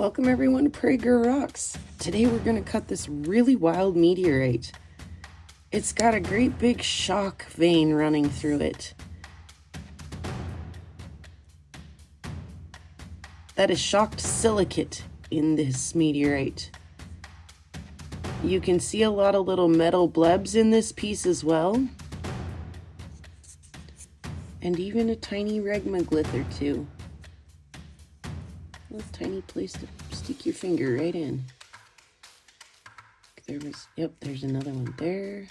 Welcome everyone to PrairieGirlRocks. Today we're going to cut this really wild meteorite. It's got a great big shock vein running through it. That is shocked silicate in this meteorite. You can see a lot of little metal blebs in this piece as well. And even a tiny regmaglith or two. A tiny place to stick your finger right in. There's another one there.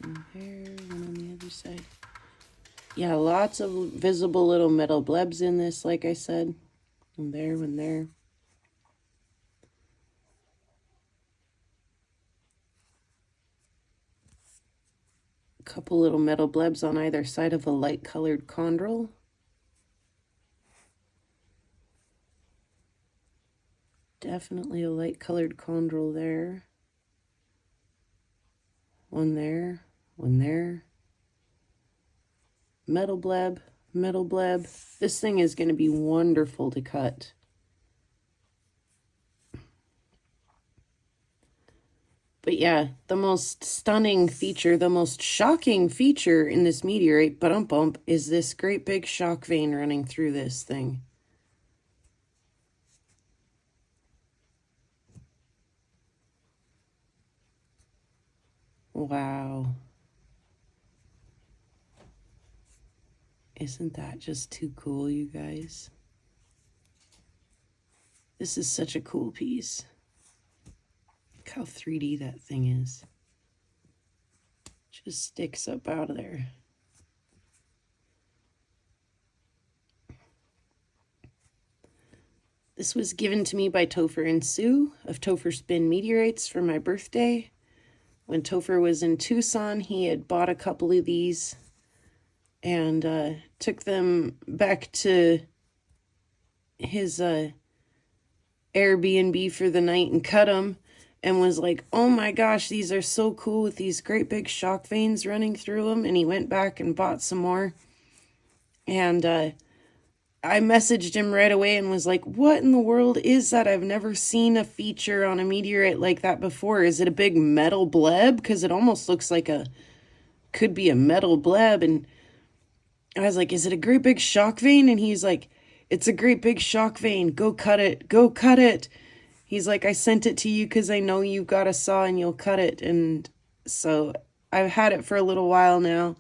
And there, one on the other side. Yeah, lots of visible little metal blebs in this, like I said. One there, one there. Couple little metal blebs on either side of a light colored chondrite. Definitely a light colored chondrite there. One there, one there. Metal bleb, metal bleb. This thing is going to be wonderful to cut. But yeah, the most stunning feature, the most shocking feature in this meteorite, is this great big shock vein running through this thing. Wow. Isn't that just too cool, you guys? This is such a cool piece. Look how 3D that thing is. Just sticks up out of there. This was given to me by Topher and Sue of Topherspin Meteorites for my birthday. When Topher was in Tucson, he had bought a couple of these and took them back to his Airbnb for the night and cut them. And was like, oh my gosh, these are so cool with these great big shock veins running through them. And he went back and bought some more. And I messaged him right away and was like, what in the world is that? I've never seen a feature on a meteorite like that before. Is it a big metal bleb? Because it almost looks like could be a metal bleb. And I was like, is it a great big shock vein? And he's like, it's a great big shock vein. Go cut it. Go cut it. He's like, I sent it to you because I know you've got a saw and you'll cut it. And so I've had it for a little while now.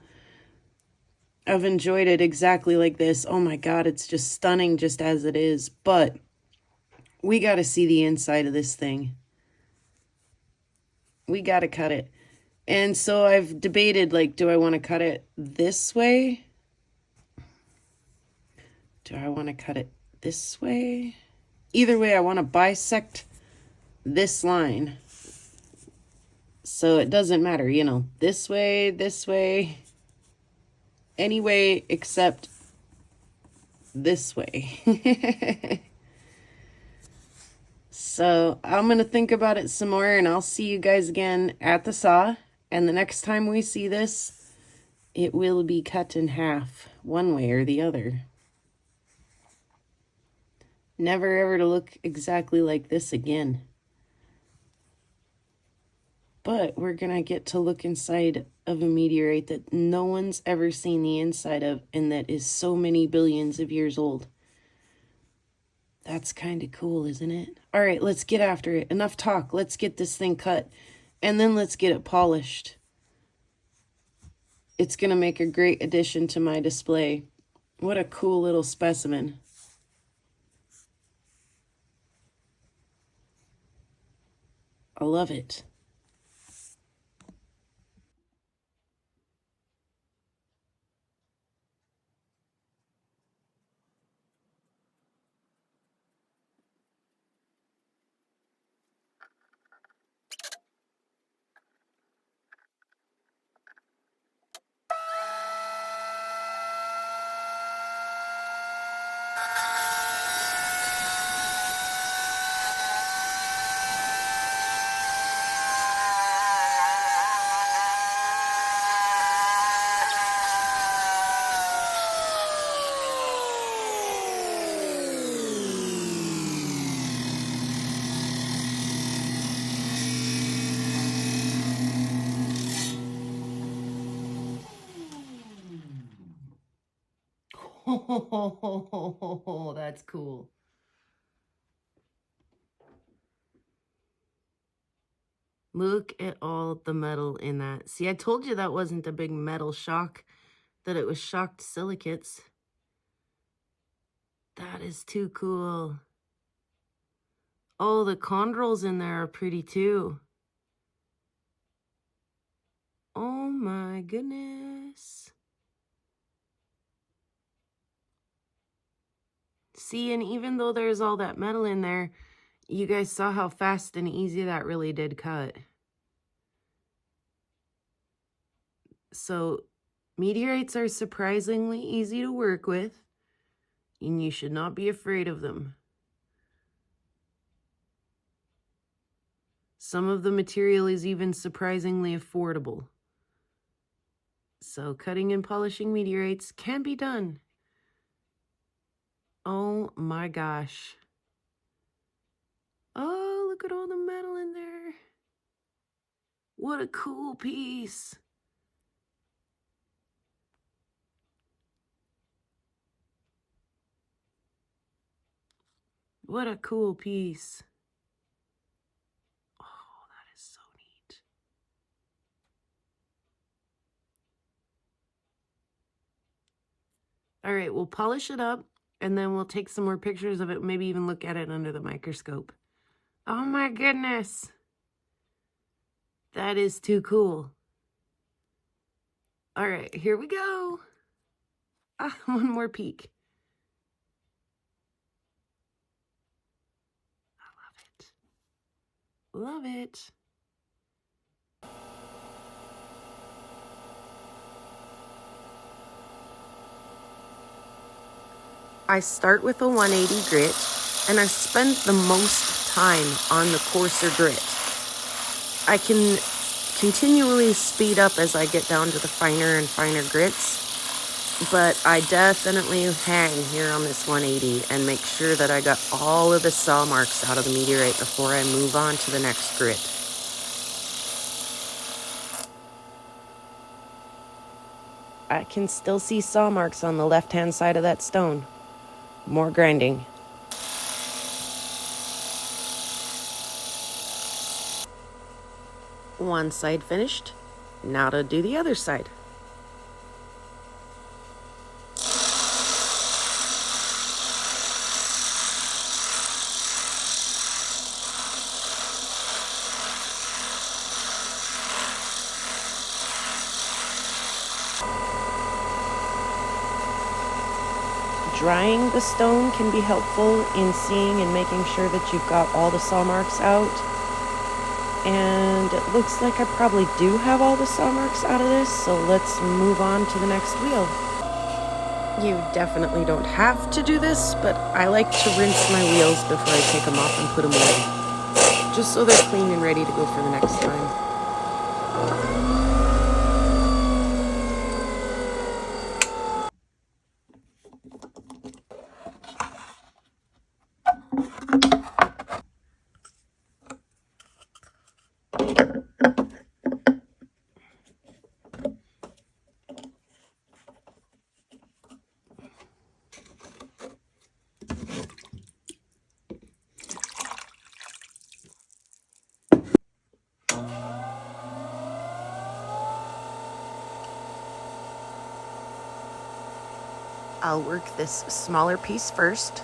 I've enjoyed it exactly like this. Oh my God, it's just stunning just as it is. But we got to see the inside of this thing. We got to cut it. And so I've debated, like, do I want to cut it this way? Do I want to cut it this way? Either way, I want to bisect this line. So it doesn't matter, you know, this way, any way except this way. So I'm going to think about it some more and I'll see you guys again at the saw. And the next time we see this, it will be cut in half, one way or the other. Never ever to look exactly like this again. But we're going to get to look inside of a meteorite that no one's ever seen the inside of and that is so many billions of years old. That's kind of cool, isn't it? All right, let's get after it. Enough talk. Let's get this thing cut and then let's get it polished. It's going to make a great addition to my display. What a cool little specimen. I love it. Oh, that's cool. Look at all the metal in that. See, I told you that wasn't a big metal shock, that it was shocked silicates. That is too cool. Oh, the chondrites in there are pretty too. Oh my goodness. See, and even though there's all that metal in there, you guys saw how fast and easy that really did cut. So meteorites are surprisingly easy to work with, and you should not be afraid of them. Some of the material is even surprisingly affordable. So cutting and polishing meteorites can be done. Oh my gosh. Oh, look at all the metal in there. What a cool piece. What a cool piece. Oh, that is so neat. All right, we'll polish it up and then we'll take some more pictures of it, maybe even look at it under the microscope. Oh my goodness. That is too cool. All right, here we go. Ah, one more peek. I love it. Love it. I start with a 180 grit, and I spend the most time on the coarser grit. I can continually speed up as I get down to the finer and finer grits, but I definitely hang here on this 180 and make sure that I got all of the saw marks out of the meteorite before I move on to the next grit. I can still see saw marks on the left-hand side of that stone. More grinding. One side finished. Now to do the other side. Drying the stone can be helpful in seeing and making sure that you've got all the saw marks out. And it looks like I probably do have all the saw marks out of this, so let's move on to the next wheel. You definitely don't have to do this, but I like to rinse my wheels before I take them off and put them away, just so they're clean and ready to go for the next time. I'll work this smaller piece first.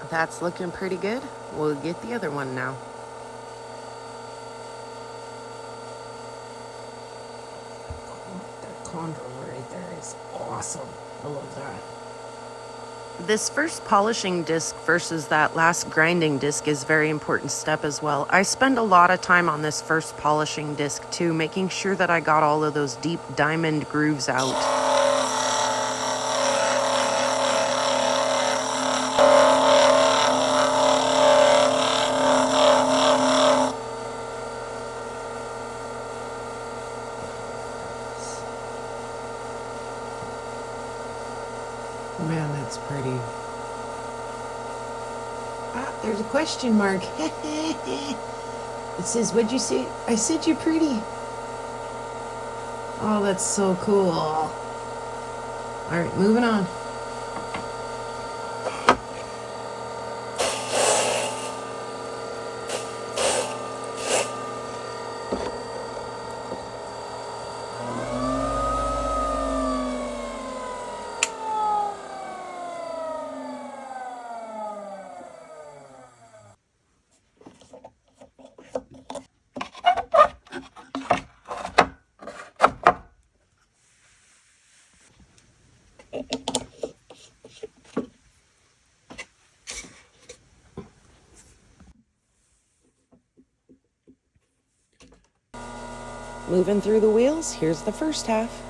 That's looking pretty good. We'll get the other one now. That chondrite right there is awesome. I love that. This first polishing disc versus that last grinding disc is a very important step as well. I spend a lot of time on this first polishing disc too, making sure that I got all of those deep diamond grooves out. Ah, there's a question mark. It says, what'd you say? I said you're pretty. Oh, that's so cool. All right, moving on. Moving through the wheels, here's the first half.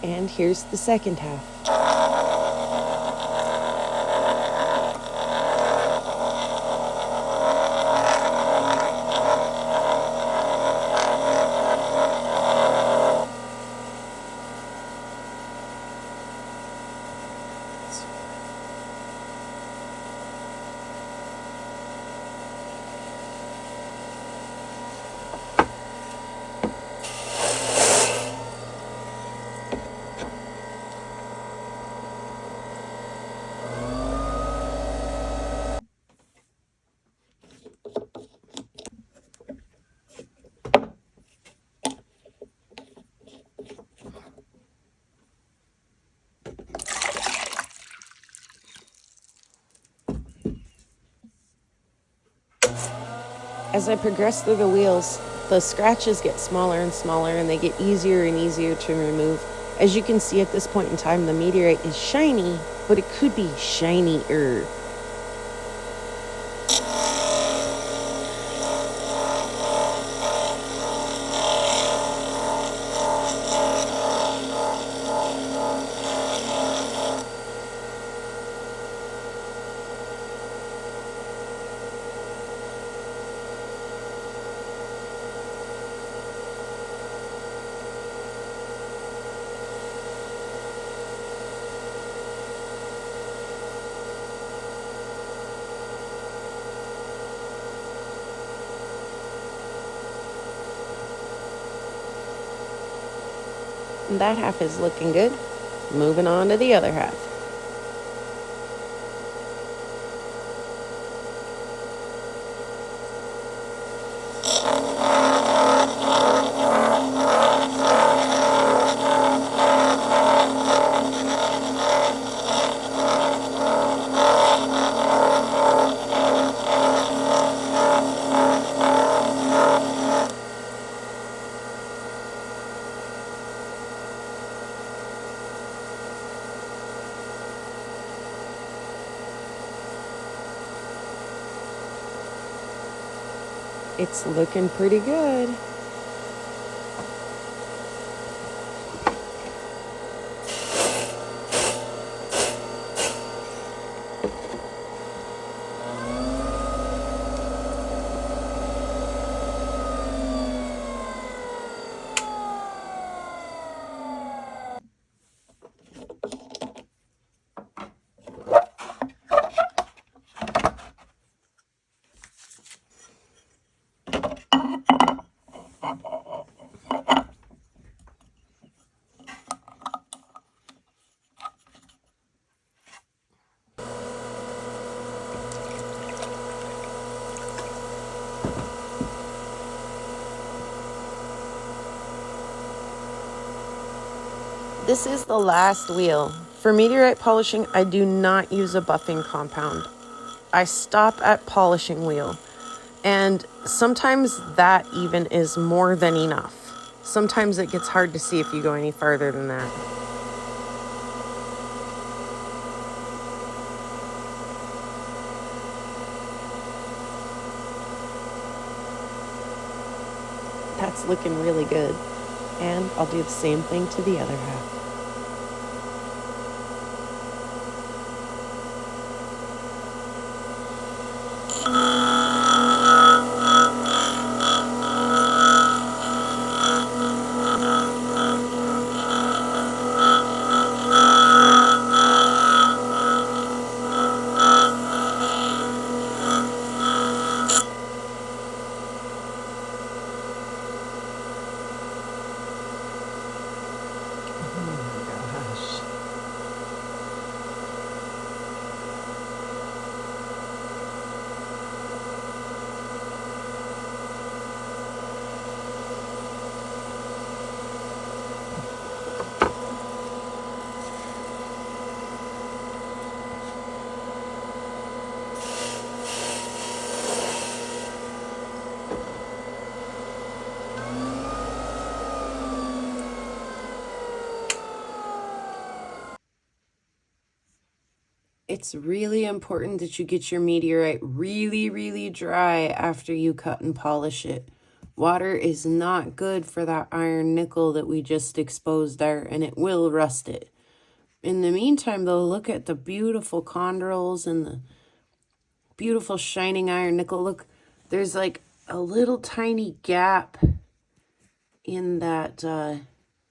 And here's the second half. As I progress through the wheels, the scratches get smaller and smaller and they get easier and easier to remove. As you can see at this point in time, the meteorite is shiny, but it could be shinier. And that half is looking good. Moving on to the other half. It's looking pretty good. This is the last wheel. For meteorite polishing, I do not use a buffing compound. I stop at polishing wheel, and sometimes that even is more than enough. Sometimes it gets hard to see if you go any farther than that. That's looking really good. And I'll do the same thing to the other half. It's really important that you get your meteorite really, really dry after you cut and polish it. Water is not good for that iron nickel that we just exposed there, and it will rust it. In the meantime, though, look at the beautiful chondrules and the beautiful shining iron nickel. Look, there's like a little tiny gap in that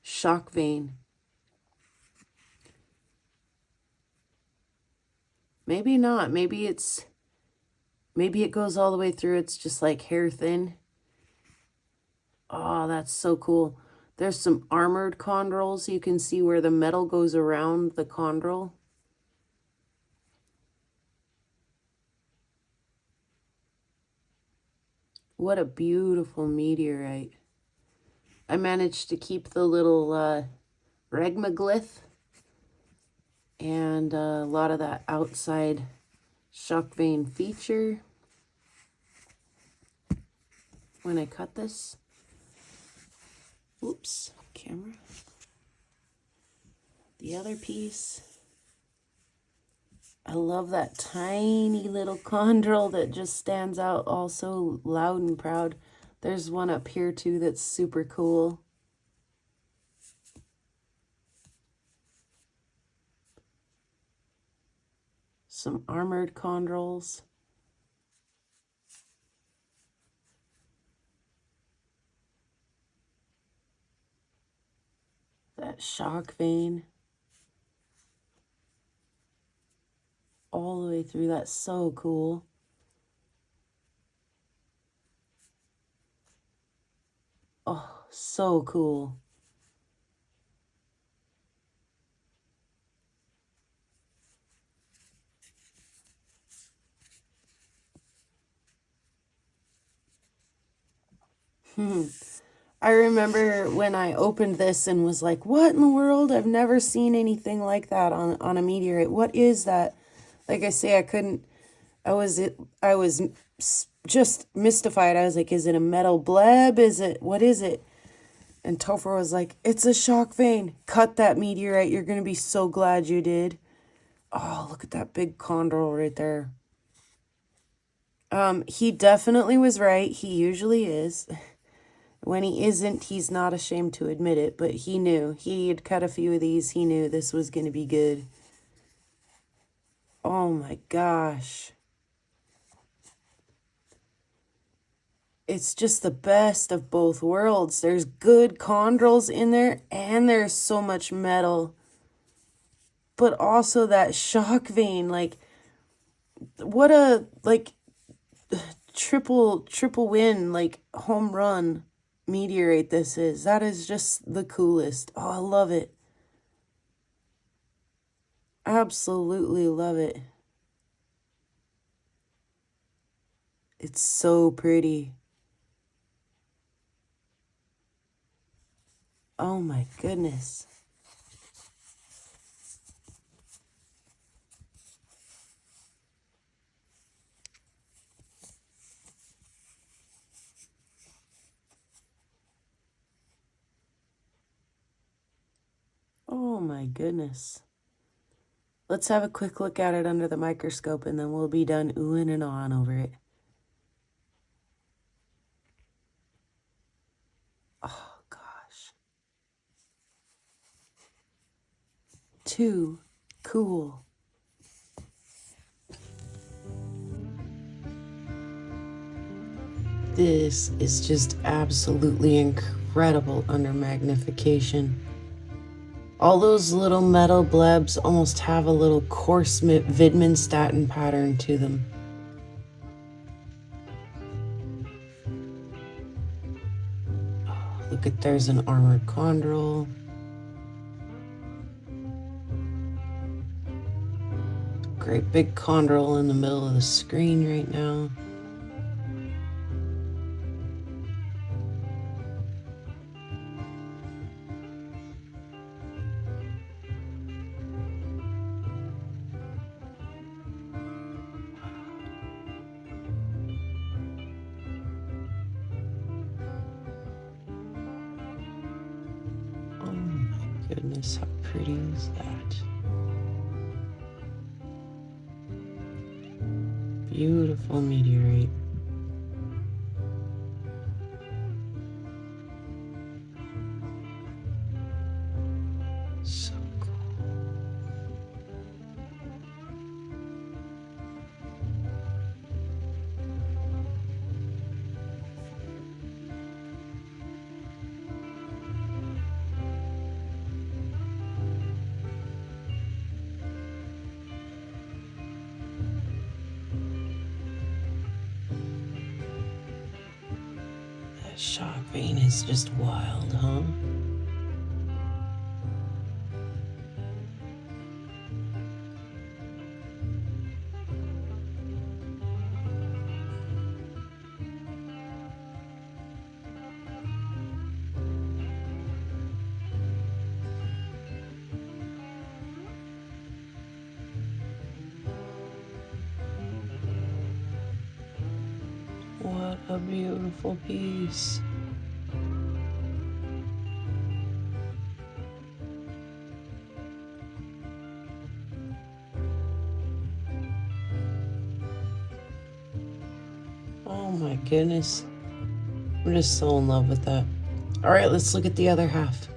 shock vein. Maybe not. Maybe it goes all the way through. It's just like hair thin. Oh, that's so cool. There's some armored chondrules. You can see where the metal goes around the chondrule. What a beautiful meteorite. I managed to keep the little regmaglyph and a lot of that outside shock vein feature when I cut this. Oops, camera. The other piece. I love that tiny little chondrule that just stands out all so loud and proud. There's one up here too that's super cool. Some armored chondrules. That shock vein. All the way through. That's so cool. Oh, so cool. I remember when I opened this and was like, what in the world? I've never seen anything like that on a meteorite. What is that? Like I say, I was just mystified. I was like, is it a metal bleb? What is it? And Topher was like, it's a shock vein. Cut that meteorite. You're going to be so glad you did. Oh, look at that big chondrule right there. He definitely was right. He usually is. When he isn't, he's not ashamed to admit it, but he knew. He had cut a few of these. He knew this was going to be good. Oh my gosh. It's just the best of both worlds. There's good chondrules in there, and there's so much metal. But also that shock vein, like, what a, like, triple win, like, home run meteorite this is. That is just the coolest. Oh, I love it. Absolutely love it. It's so pretty. Oh my goodness. my goodness. Let's have a quick look at it under the microscope and then we'll be done oohing and ahhing over it. Oh gosh. Too cool. This is just absolutely incredible under magnification. All those little metal blebs almost have a little coarse Widmanstätten pattern to them. Oh, look at, there's an armored chondrule. Great big chondrule in the middle of the screen right now. Oh my goodness, how pretty is that? Beautiful meteorite. So cool. That shock vein is just wild, huh? What a beautiful piece. Oh my goodness. I'm just so in love with that. All right, let's look at the other half.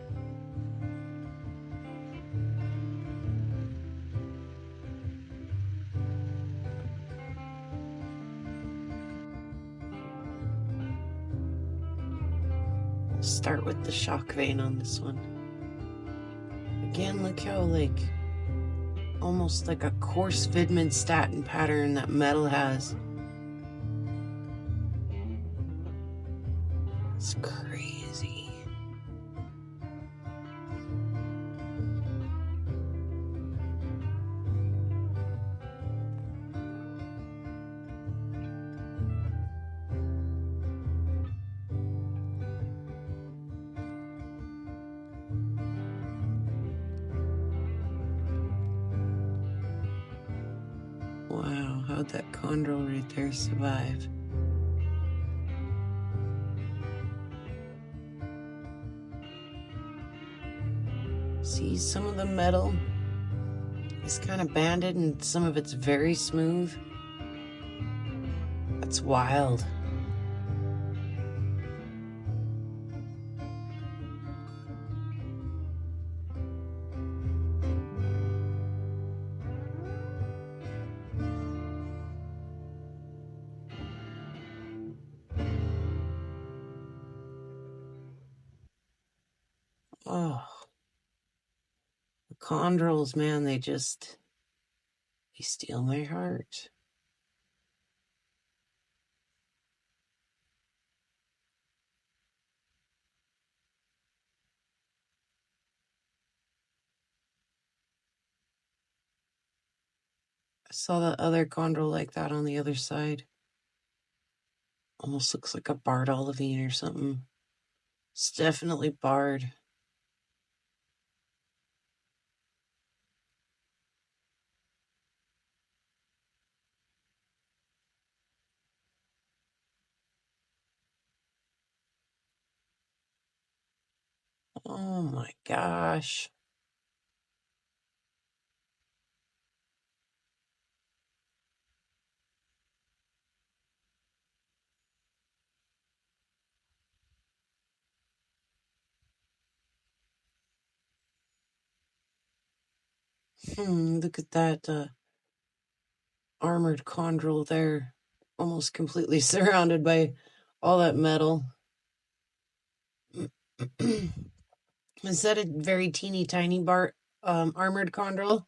Start with the shock vein on this one. Again, look how like almost like a coarse Widmanstätten pattern that metal has. It's crazy. Wow, how'd that chondrule right there survive? See, some of the metal is kind of banded and some of it's very smooth. That's wild. Oh, the chondrules, man, they steal my heart. I saw that other chondrule like that on the other side. Almost looks like a barred olivine or something. It's definitely barred. Oh my gosh. Look at that armored chondrule there. Almost completely surrounded by all that metal. Is that a very teeny tiny armored chondrule?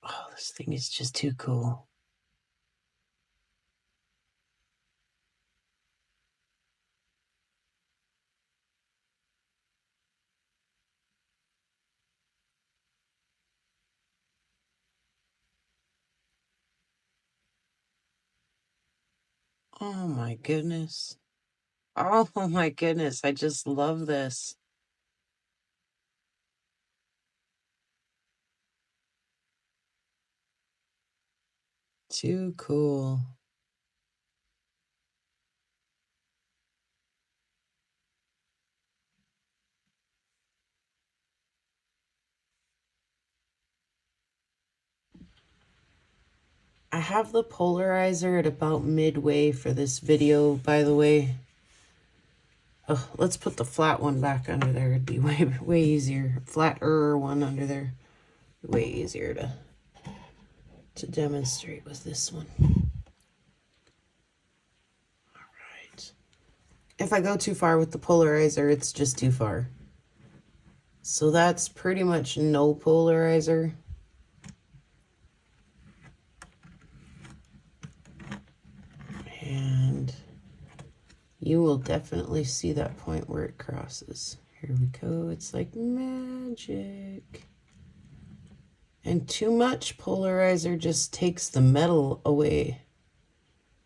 Oh, this thing is just too cool. Oh my goodness. Oh my goodness, I just love this. Too cool. I have the polarizer at about midway for this video, by the way. Oh, let's put the flat one back under there. It'd be way easier. Flatter one under there. Way easier to demonstrate with this one. All right. If I go too far with the polarizer, it's just too far. So that's pretty much no polarizer. And you will definitely see that point where it crosses. Here we go. It's like magic. And too much polarizer just takes the metal away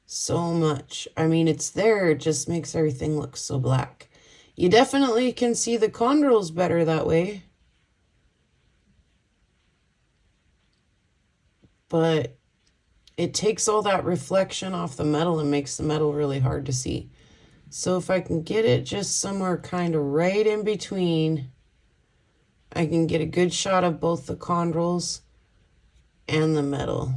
so much. I mean, it's there. It just makes everything look so black. You definitely can see the chondrules better that way. But it takes all that reflection off the metal and makes the metal really hard to see. So if I can get it just somewhere kind of right in between, I can get a good shot of both the chondrules and the metal.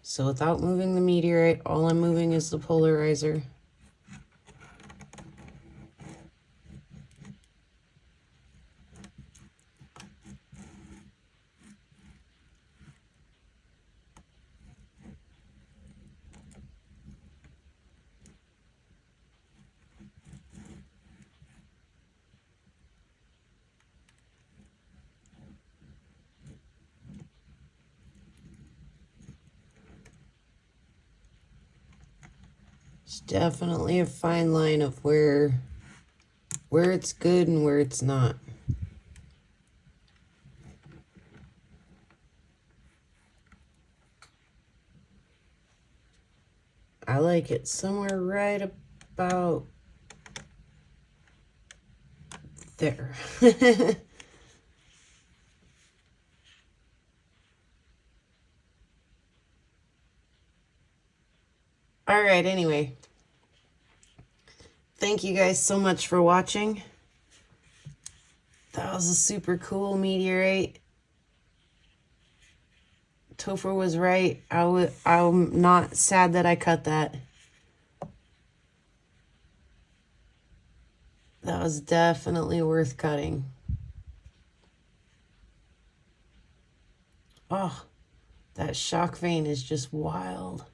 So without moving the meteorite, all I'm moving is the polarizer. It's definitely a fine line of where it's good and where it's not. I like it somewhere right about there. All right, anyway. Thank you guys so much for watching. That was a super cool meteorite. Topher was right. I'm not sad that I cut that. That was definitely worth cutting. Oh, that shock vein is just wild.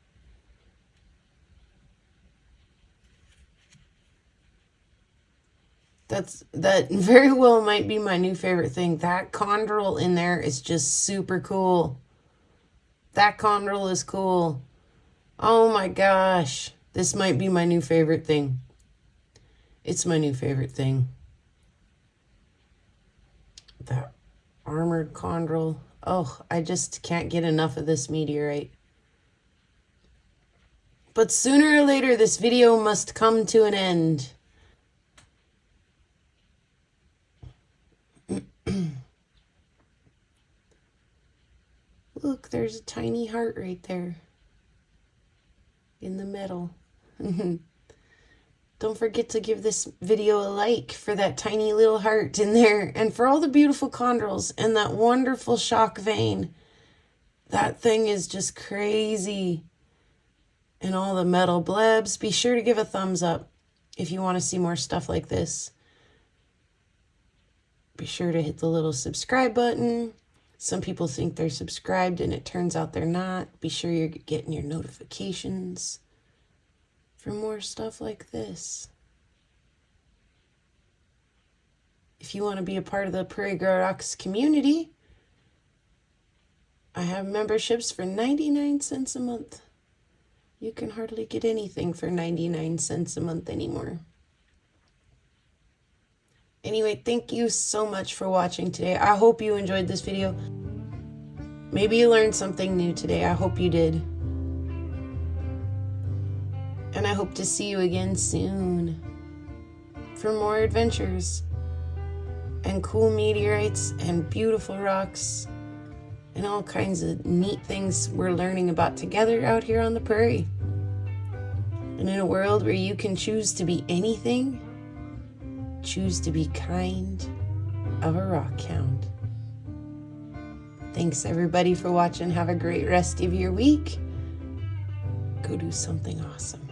That very well might be my new favorite thing. That chondrule in there is just super cool. That chondrule is cool. Oh my gosh. This might be my new favorite thing. It's my new favorite thing. That armored chondrule. Oh, I just can't get enough of this meteorite. But sooner or later, this video must come to an end. Look, there's a tiny heart right there in the middle. Don't forget to give this video a like for that tiny little heart in there, and for all the beautiful chondrules and that wonderful shock vein. That thing is just crazy. And all the metal blebs. Be sure to give a thumbs up if you want to see more stuff like this. Be sure to hit the little subscribe button. Some people think they're subscribed and it turns out they're not. Be sure you're getting your notifications for more stuff like this. If you want to be a part of the PrairieGirlRocks community, I have memberships for 99 cents a month. You can hardly get anything for 99 cents a month anymore. Anyway, thank you so much for watching today. I hope you enjoyed this video. Maybe you learned something new today. I hope you did. And I hope to see you again soon for more adventures and cool meteorites and beautiful rocks and all kinds of neat things we're learning about together out here on the prairie. And in a world where you can choose to be anything, choose to be kind of a rock hound. Thanks everybody for watching. Have a great rest of your week. Go do something awesome.